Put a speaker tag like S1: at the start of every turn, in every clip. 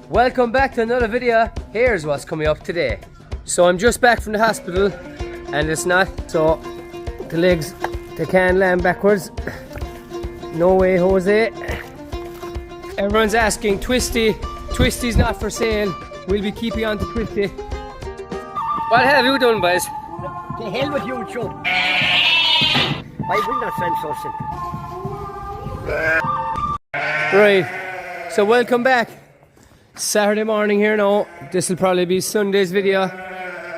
S1: Welcome back to another video. Here's what's coming up today. So I'm just back from the hospital and it's not, so the legs, they can't land backwards. No way, Jose. Everyone's asking, Twisty's not for sale. We'll be keeping on to Twisty. What have you done, boys?
S2: The hell with you, Joe. I will not send something.
S1: Right, so welcome back. Saturday morning here now. This will probably be Sunday's video.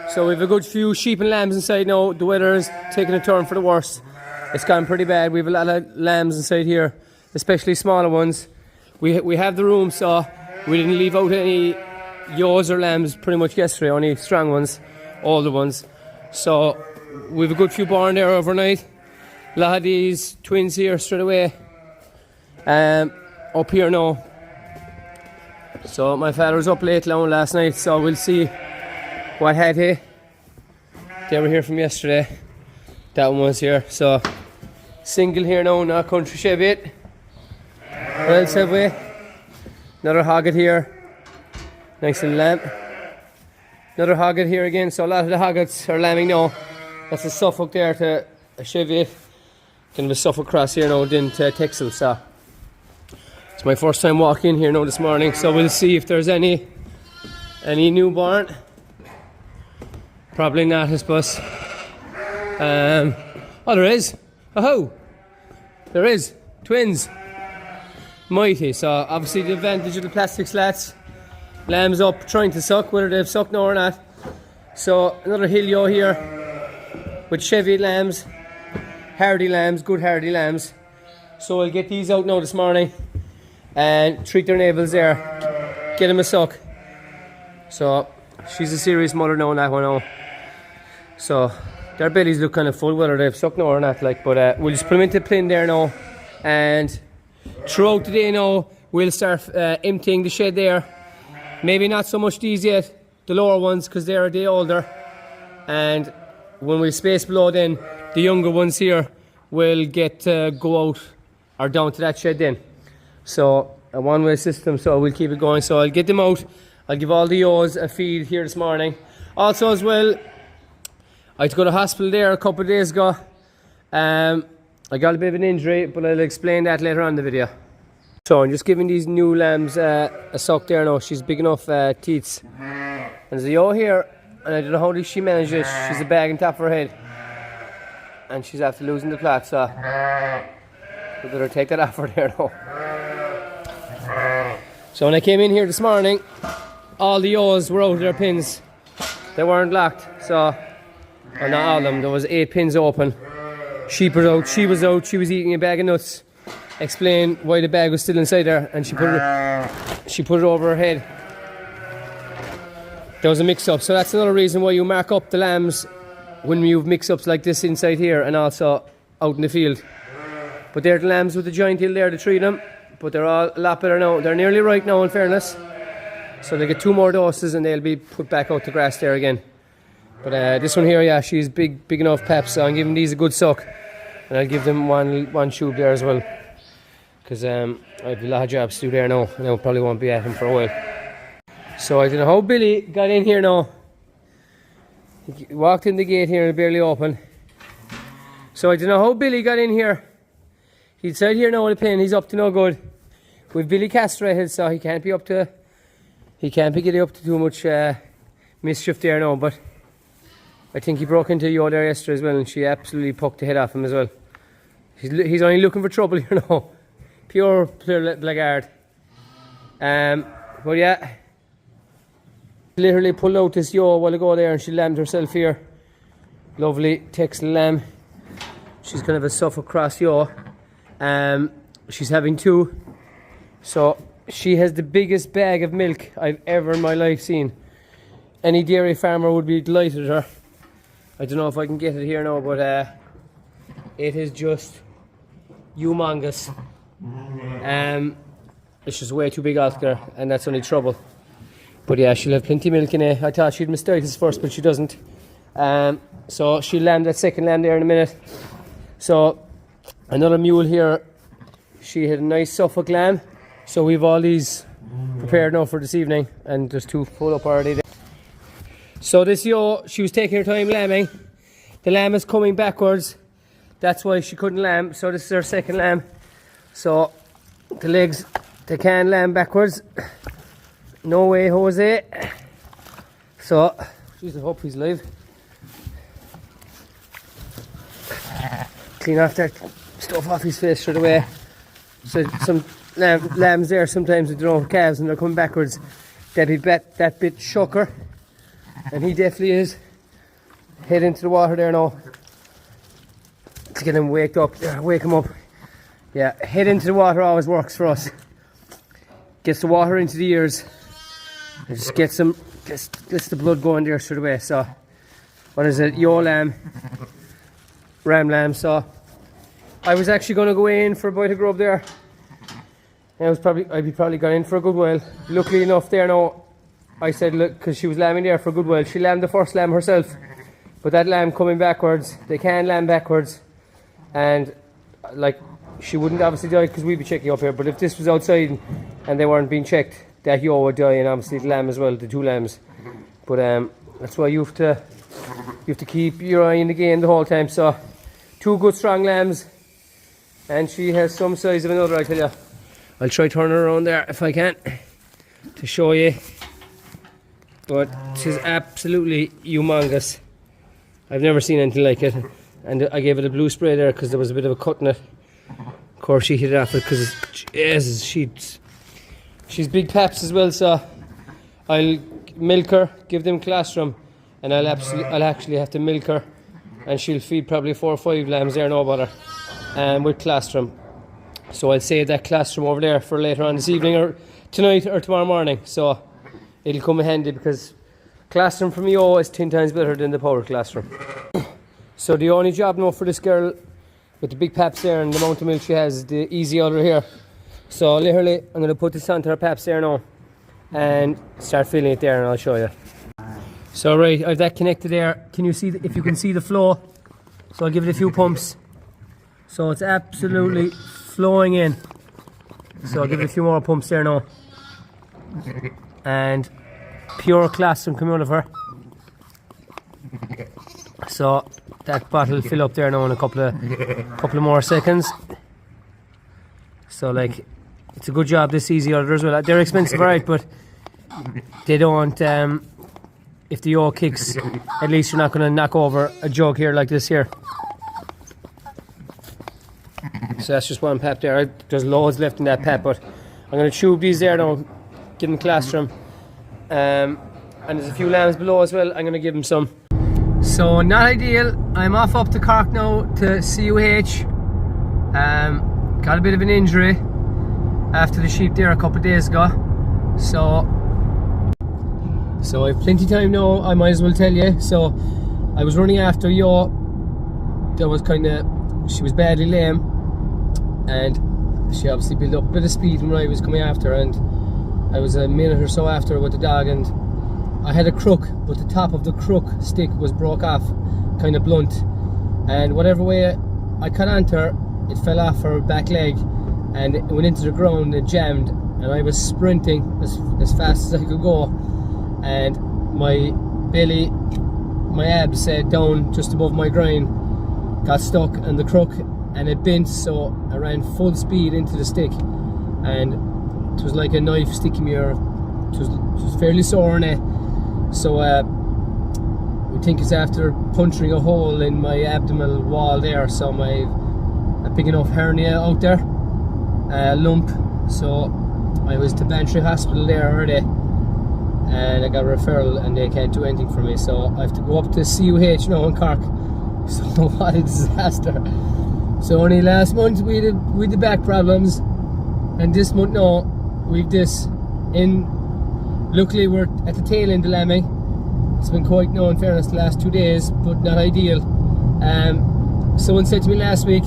S1: So we have a good few sheep and lambs inside now. The weather is taking a turn for the worse. It's gone pretty bad. We have a lot of lambs inside here, especially smaller ones. We have the room, so we didn't leave out any ewes or lambs pretty much yesterday, only strong ones, older ones. So we have a good few born there overnight. A lot of these twins here straight away. Up here now. So my father was up late last night, so we'll see what had he. They were here from yesterday. That one was here. So single here now, not country Chevy. What else have we? Another hogget here. Nice little lamb. Another hogget here again. So a lot of the hoggets are lambing now. That's a Suffolk there to a Chevy. Kind of a Suffolk cross here now, then to Texel. So it's my first time walking in here now this morning. So we'll see if there's any newborn. Probably not, I suppose. Oh, there is. Oh, there is. Twins. Mighty. So obviously the advantage of the plastic slats. Lambs up trying to suck, whether they've sucked now or not. So another Hilio here with Chevy lambs, hardy lambs, good hardy lambs. So I'll get these out now this morning and treat their navels there, get them a suck. So she's a serious mother now on that one now. So their bellies look kind of full, whether they've sucked now or not. Like, but we'll just put them into the plane there now, and throughout the day now we'll start emptying the shed there. Maybe not so much these yet, the lower ones, because they're a day older. And when we space below, then the younger ones here will get go out or down to that shed then. So a one-way system, so we'll keep it going. So I'll get them out. I'll give all the ewes a feed here this morning. Also as well, I had to go to hospital there a couple of days ago. I got a bit of an injury, but I'll explain that later on in the video. So I'm just giving these new lambs a suck there now. She's big enough teats. And there's a ewe here, and I don't know how she managed it. She's a bag on top of her head. And she's after losing the plot, so we better take that off her there now. So when I came in here this morning, all the ewes were out of their pins. They weren't locked, so, well, not all of them. There was 8 pins open. Sheep was out, she was out, she was eating a bag of nuts. Explain why the bag was still inside there, and she put it over her head. There was a mix-up, so that's another reason why you mark up the lambs when you have mix-ups like this inside here and also out in the field. But they're the lambs with the giant hill there to treat them, but they're all a lot better now. They're nearly right now, in fairness. So they get 2 more doses and they'll be put back out to grass there again. But this one here, yeah, she's big enough pep, so I'm giving these a good suck. And I'll give them one tube there as well. Because I have a lot of jobs to do there now, and I probably won't be at him for a while. So I don't know how Billy got in here now. He walked in the gate here and it barely opened. So I don't know how Billy got in here. He's inside here now with a pen. He's up to no good. With Billy castrated, so he can't be getting up to too much mischief there now. But I think he broke into Yo there yesterday as well, and she absolutely poked the head off him as well. He's only looking for trouble here now. Pure blackguard. But yeah, literally pulled out this ewe a while ago there, and she lambed herself here. Lovely Texel lamb. She's kind of a Suffolk cross ewe. She's having 2. So she has the biggest bag of milk I've ever in my life seen. Any dairy farmer would be delighted with her. I don't know if I can get it here now, but it is just humongous. It's just way too big altogether, and that's only trouble. But yeah, she'll have plenty of milk in it. I thought she'd mastitis first, but she doesn't. So she'll lamb that second lamb there in a minute. So another mule here, she had a nice Suffolk lamb. So we've all these prepared now for this evening, and there's 2 full up already there. So this yo, she was taking her time lambing. The lamb is coming backwards, that's why she couldn't lamb. So this is her second lamb. So the legs, they can lamb backwards. No way, Jose. So, jeez, I hope he's live. Clean off that stuff off his face straight away. So some lambs there, sometimes with their own calves, and they're coming backwards. They'd be that bit shocker. And he definitely is. Head into the water there now. To get him waked up. Wake him up. Yeah, head into the water always works for us. Gets the water into the ears. And just gets the blood going there straight away. So, what is it? Yo lamb. Ram lamb. So, I was actually going to go in for a bite of grub there. I'd be probably gone in for a good while. Luckily enough there now, I said look, because she was lambing there for a good while. She lambed the first lamb herself. But that lamb coming backwards, they can lamb backwards. And like, she wouldn't obviously die because we'd be checking up here. But if this was outside and they weren't being checked, that yo would die, and obviously the lamb as well, the 2 lambs. But that's why you have to keep your eye in the game the whole time. So 2 good strong lambs, and she has some size of another, I tell you. I'll try turn her around there if I can to show you. But she's absolutely humongous. I've never seen anything like it. And I gave it a blue spray there because there was a bit of a cut in it. Of course she hit it off it because she's big paps as well. So I'll milk her, give them colostrum, and I'll actually have to milk her, and she'll feed probably 4 or 5 lambs there, no bother, with colostrum. So I'll save that colostrum over there for later on this evening or tonight or tomorrow morning. So it'll come in handy because colostrum from yo is 10 times better than the powder colostrum. So the only job now for this girl with the big paps there and the amount of milk she has is the easy udder here. So literally I'm going to put this onto her paps there now and start filling it there, and I'll show you. So right, I've that connected there. Can you see if you can see the flow? So I'll give it a few pumps. So it's absolutely flowing in. So I'll give it a few more pumps there now. And pure colostrum coming out of her. So that bottle will fill up there now in a couple of more seconds. So like, it's a good job this easy udder as well. They're expensive, right? But they don't. If the yo kicks, at least you're not going to knock over a jug here like this here. So that's just one pap there. There's loads left in that pap, but I'm going to tube these there now, give them colostrum. And there's a few lambs below as well. I'm going to give them some. So not ideal. I'm off up to Cork now to CUH. Got a bit of an injury after the sheep there a couple of days ago. So I've plenty of time now, I might as well tell you. So I was running after yo. That was she was badly lame, and she obviously built up a bit of speed when I was coming after her, and I was a minute or so after her with the dog, and I had a crook, but the top of the crook stick was broke off, kind of blunt, and whatever way I cut onto her, it fell off her back leg and it went into the ground, it jammed, and I was sprinting as fast as I could go, and my belly, my abs down just above my groin got stuck in the crook, and it bent, so I ran full speed into the stick, and it was like a knife sticking me, or it was fairly sore in it. So we think it's after puncturing a hole in my abdominal wall there, so a big enough hernia out there, lump. So I was to Bantry Hospital there already, and I got a referral, and they can't do anything for me, so I have to go up to CUH now in Cork. So what a disaster. So only last month we had the back problems, and this month now we've this in. Luckily we're at the tail end of lambing. It's been quite in fairness the last 2 days, but not ideal. Someone said to me last week,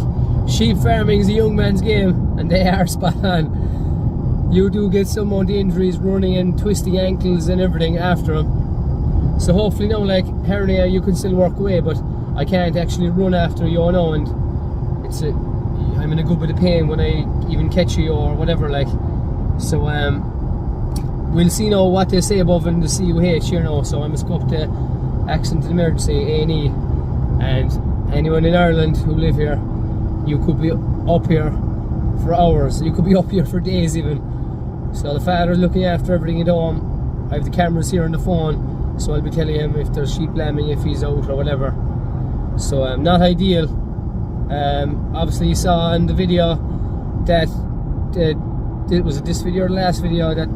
S1: sheep farming is a young man's game, and they are spot on. You do get some amount of injuries running and twisting ankles and everything after them. So hopefully now, like hernia, you can still work away, but I can't actually run after you now, and I'm in a good bit of pain when I even catch you or whatever, like. So we'll see now what they say above in the CUH here now. So I must go up to Accident and Emergency A&E, and anyone in Ireland who live here, you could be up here for hours, you could be up here for days even. So the father's looking after everything at home. I have the cameras here on the phone, so I'll be telling him if there's sheep lambing, if he's out or whatever. So not ideal. Obviously you saw in the video that was it this video or the last video that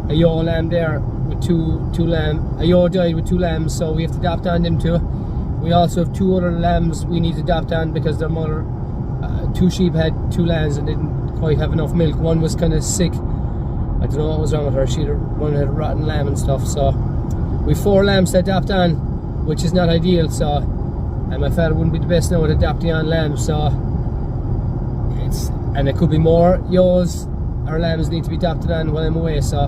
S1: a ewe lamb there with a ewe died with 2 lambs, so we have to adopt on them too. We also have 2 other lambs we need to adopt on because their mother, 2 sheep had 2 lambs and didn't quite have enough milk. One was kind of sick. I don't know what was wrong with her. One had a rotten lamb and stuff. So we've 4 lambs to adopt on, which is not ideal. So, and my father wouldn't be the best now at adopting on lambs. So and it could be more ewes or lambs need to be adopted on while I'm away. So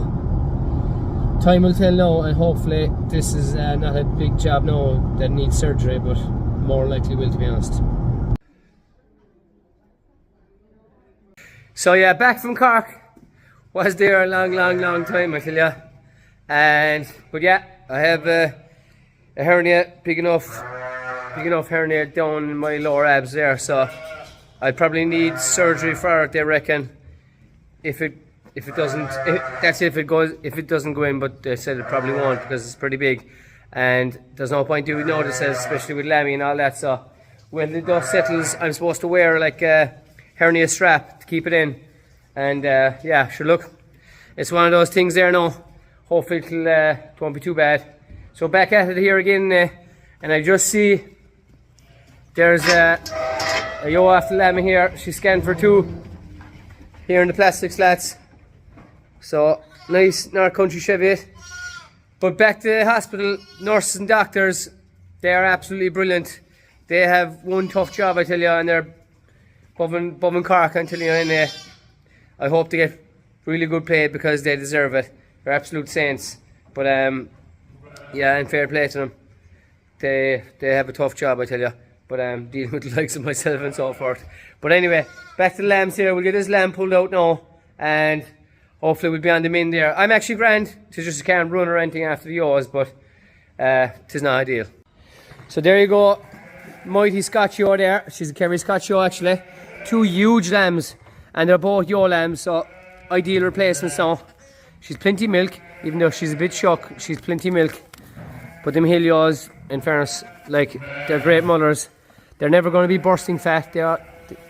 S1: time will tell now, and hopefully this is not a big job now that needs surgery, but more likely will, to be honest. So yeah, back from Cork. Was there a long time, I tell ya. But yeah, I have a hernia, big enough hernia down in my lower abs there. So I'd probably need surgery for it, they reckon. If it doesn't go in, but they said it probably won't because it's pretty big, and there's no point doing notices, especially with Lammy and all that. So when the dust settles, I'm supposed to wear like a hernia strap to keep it in, and yeah, sure, look, it's one of those things there now. Hopefully it won't be too bad. So back at it here again, and I just see there's a ewe after Lammy here. She's scanned for 2 here in the plastic slats. So nice North Country Cheviot. But back to the hospital, nurses and doctors, they are absolutely brilliant. They have one tough job, I tell you, and they're above Cork, I tell you, and I hope they get really good pay because they deserve it. They're absolute saints. But yeah, and fair play to them. They have a tough job, I tell you. But dealing with the likes of myself and so forth. But anyway, back to the lambs here. We'll get this lamb pulled out now, and hopefully we'll be on them in there. I'm actually grand. It's just I can't run or anything after the ewes, but it's not ideal. So there you go. Mighty Scotch ewe there. She's a Kerry Scotch ewe actually. 2 huge lambs, and they're both ewe lambs, so ideal replacements now. She's plenty milk, even though she's a bit shook. She's plenty milk. But them hill ewes, in fairness, like, they're great mothers. They're never going to be bursting fat. They are,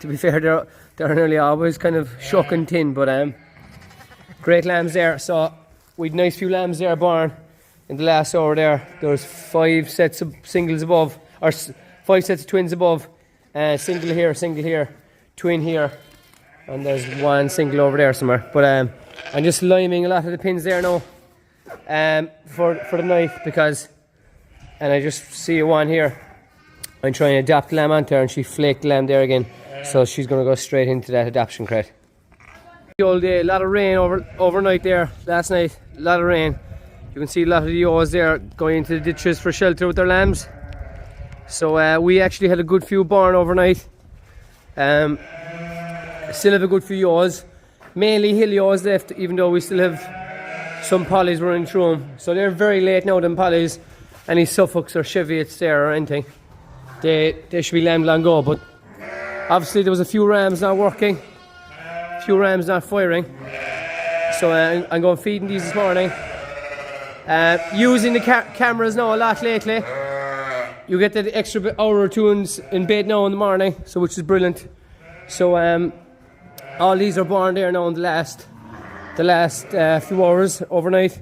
S1: to be fair, they're nearly always kind of shook and thin, but great lambs there. So we'd nice few lambs there born in the last hour there. There was 5 sets of singles above, or 5 sets of twins above. Single here, twin here, and there's 1 single over there somewhere. But I'm just liming a lot of the pins there now for the knife, because, and I just see 1 here. I'm trying to adapt the lamb onto her, and she flaked the lamb there again, so she's going to go straight into that adoption crate. All day, a lot of rain overnight there last night, a lot of rain. You can see a lot of the ewes there going into the ditches for shelter with their lambs. So we actually had a good few born overnight. Still have a good few ewes, mainly hill ewes left, even though we still have some pollies running through them. So they're very late now, them pollies. Any Suffolks or Cheviots there or anything, they should be lambed long ago. But obviously there was a few rams not working, a few rams not firing. So I'm going feeding these this morning. Using the cameras now a lot lately. You get that extra hour or 2 in bed now in the morning, so which is brilliant. So all these are born there now in the last few hours overnight.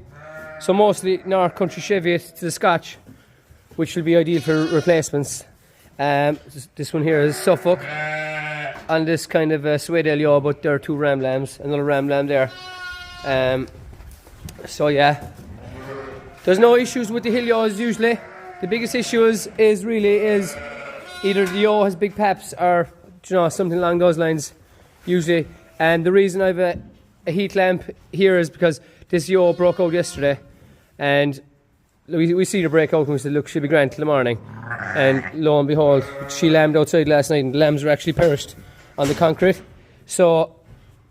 S1: So mostly North Country Cheviot to the Scotch, which will be ideal for replacements. This one here is Suffolk, and this kind of Swedale ewe, but there are 2 ram lambs, another ram lamb there. So yeah, there's no issues with the hill ewes usually. The biggest issue is either the ewe has big paps or something along those lines usually. And the reason I have a heat lamp here is because this ewe broke out yesterday, and we see her break out, and we said, look, she'll be grand till the morning. And lo and behold, she lambed outside last night, and the lambs were actually perished on the concrete. So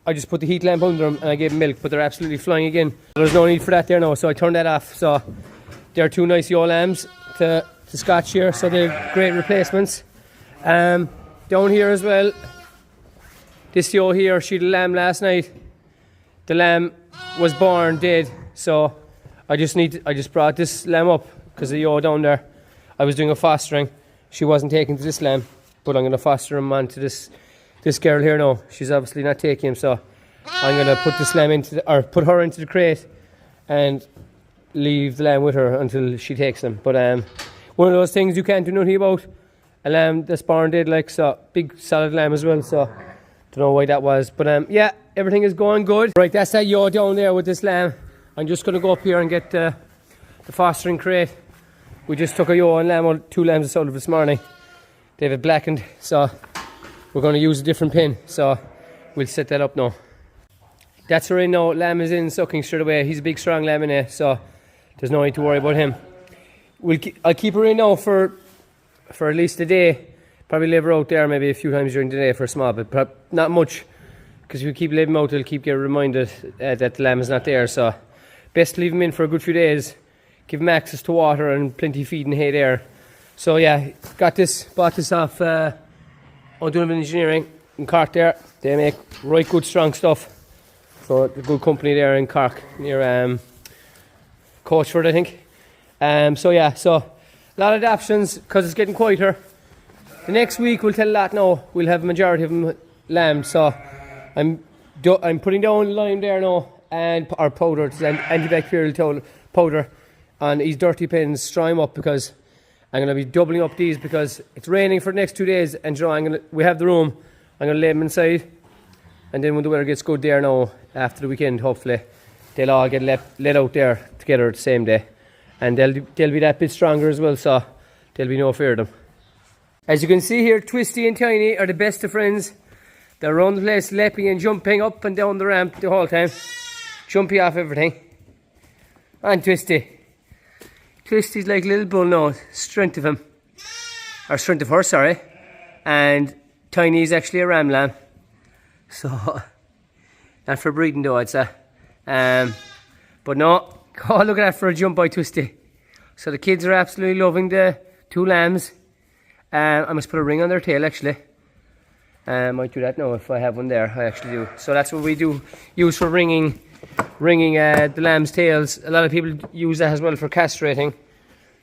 S1: I just put the heat lamp under them and I gave them milk, but they're absolutely flying again. There's no need for that there now, so I turned that off. So they're 2 nice ewe lambs to scotch here, so they're great replacements. Down here as well, this ewe here, she had a lamb last night. The lamb was born dead, so I just brought this lamb up because the ewe down there, I was doing a fostering. She wasn't taken to this lamb, but I'm going to foster him onto this girl here now. She's obviously not taking him, so I'm going to put this lamb put her into the crate and leave the lamb with her until she takes him. But one of those things you can't do nothing about. A lamb that's born dead, like, so big solid lamb as well. So don't know why that was, but yeah, everything is going good. Right, that's that ewe down there with this lamb. I'm just going to go up here and get the fostering crate. We just took a ewe and lamb, 2 lambs out of this morning. They've it blackened, so we're going to use a different pin, so we'll set that up now. That's her in now. Lamb is in, sucking straight away. He's a big strong lamb in it, so there's no need to worry about him. I'll keep her in now for at least a day. Probably leave her out there maybe a few times during the day for a small bit, but not much, because if we keep leaving him out, he'll keep getting reminded that the lamb is not there. So best to leave him in for a good few days, give him access to water and plenty of feed and hay there. So yeah, bought this off O'Donovan Engineering in Cork there. They make right good strong stuff. So a good company there in Cork near Coachford, I think. So yeah, so a lot of adoptions because it's getting quieter. The next week we'll tell a lot now. We'll have a majority of them lambs. So I'm putting down lime there now and our powder, antibacterial powder on these dirty pins. Straw them up because I'm going to be doubling up these because it's raining for the next 2 days, and you know, we have the room. I'm going to lay them inside, and then when the weather gets good there now, after the weekend, hopefully, they'll all get let out there together the same day, and they'll be that bit stronger as well, so there'll be no fear of them. As you can see here, Twisty and Tiny are the best of friends. They're around the place, leaping and jumping up and down the ramp the whole time, jumping off everything. And Twisty. Twisty's like a little bull now, strength of him. Or strength of her, sorry. And Tiny's actually a ram lamb. So, not for breeding though, I'd say. But no, oh, look at that for a jump by Twisty. So the kids are absolutely loving the 2 lambs. I must put a ring on their tail actually. I might do that now if I have one there, I actually do. So that's what we do, use for ringing the lamb's tails. A lot of people use that as well for castrating.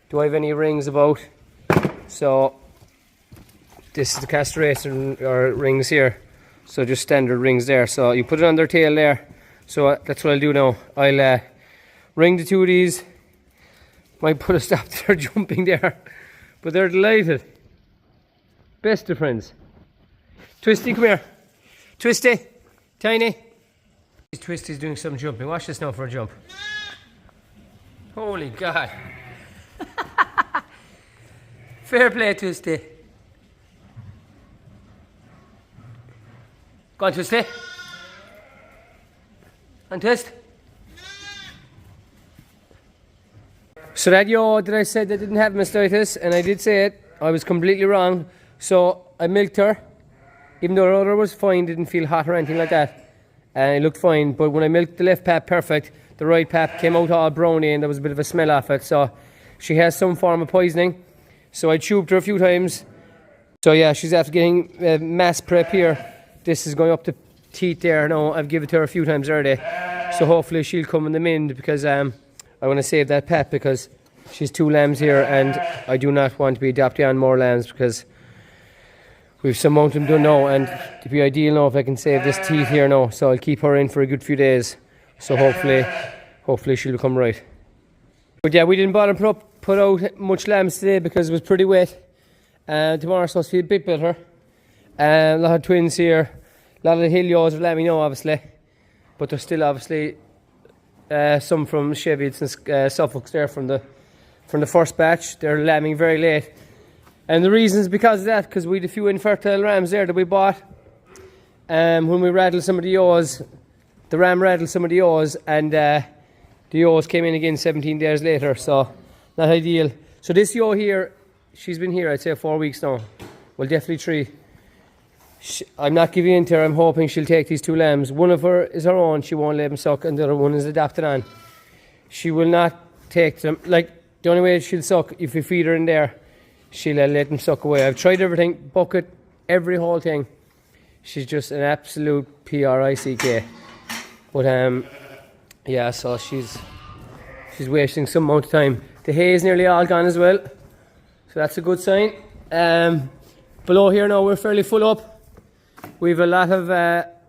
S1: Do I have any rings about? So this is the castration or rings here. So just standard rings there. So you put it on their tail there. So that's what I'll do now. I'll ring the 2 of these. Might put a stop to their jumping there, but they're delighted. Best of friends. Twisty, come here. Twisty, Tiny. Twisty's doing some jumping. Watch this now for a jump. Holy God. Fair play, Twisty. Go on, Twisty. And twist. So that ewe that I said that didn't have mastitis, and I did say it, I was completely wrong. So I milked her. Even though her udder was fine, didn't feel hot or anything like that. And it looked fine, but when I milked the left pap perfect, the right pap came out all browny and there was a bit of a smell off it. So she has some form of poisoning. So I tubed her a few times. So yeah, she's after getting mass prep here. This is going up the teeth there now. I've given it to her a few times already. So hopefully she'll come in the mind because I want to save that pap because she's 2 lambs here and I do not want to be adopting on more lambs because we've some mountain done now, and it'd be ideal now if I can save this teeth here now. So I'll keep her in for a good few days. So hopefully she'll come right. But yeah, we didn't bother put out much lambs today because it was pretty wet. Tomorrow's supposed to be a bit better. A lot of twins here. A lot of the hill ewes are lambing now, obviously. But there's still obviously some from Cheviot's and Suffolk's there from the first batch. They're lambing very late. And the reason is because of that, because we had a few infertile rams there that we bought. When we rattled some of the ewes, the ram rattled some of the ewes, and the ewes came in again 17 days later, so not ideal. So this ewe here, she's been here, I'd say 4 weeks now. Well, definitely 3. I'm not giving in to her. I'm hoping she'll take these 2 lambs. One of her is her own. She won't let them suck, and the other one is adopted on. She will not take them. Like, the only way she'll suck, if you feed her in there, she'll let them suck away. I've tried everything, bucket, every whole thing. She's just an absolute PRICK. But yeah, so she's wasting some amount of time. The hay is nearly all gone as well, so that's a good sign. Below here now we're fairly full up. We've a lot of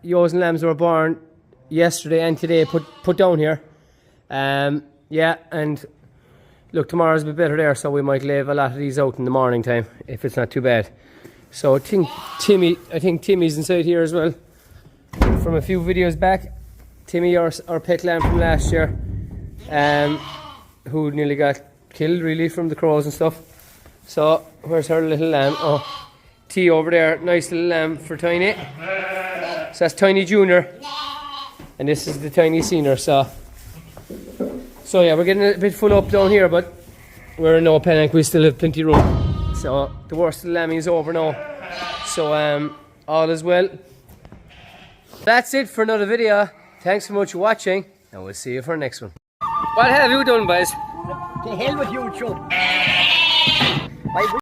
S1: ewes and lambs that were born yesterday and today put down here. Yeah, and look, tomorrow's a bit better there, so we might leave a lot of these out in the morning time if it's not too bad. So I think Timmy's inside here as well from a few videos back. Timmy, our pet lamb from last year, who nearly got killed really from the crows and stuff. So where's her little lamb? Oh, T over there, nice little lamb for Tiny. So that's Tiny Junior, and this is the Tiny Senior. So yeah, we're getting a bit full up down here, but we're in no panic. We still have plenty of room. So the worst of the lambing is over now. So all is well. That's it for another video. Thanks so much for watching, and we'll see you for the next one. What have you done, boys?
S2: To hell with you, Joe.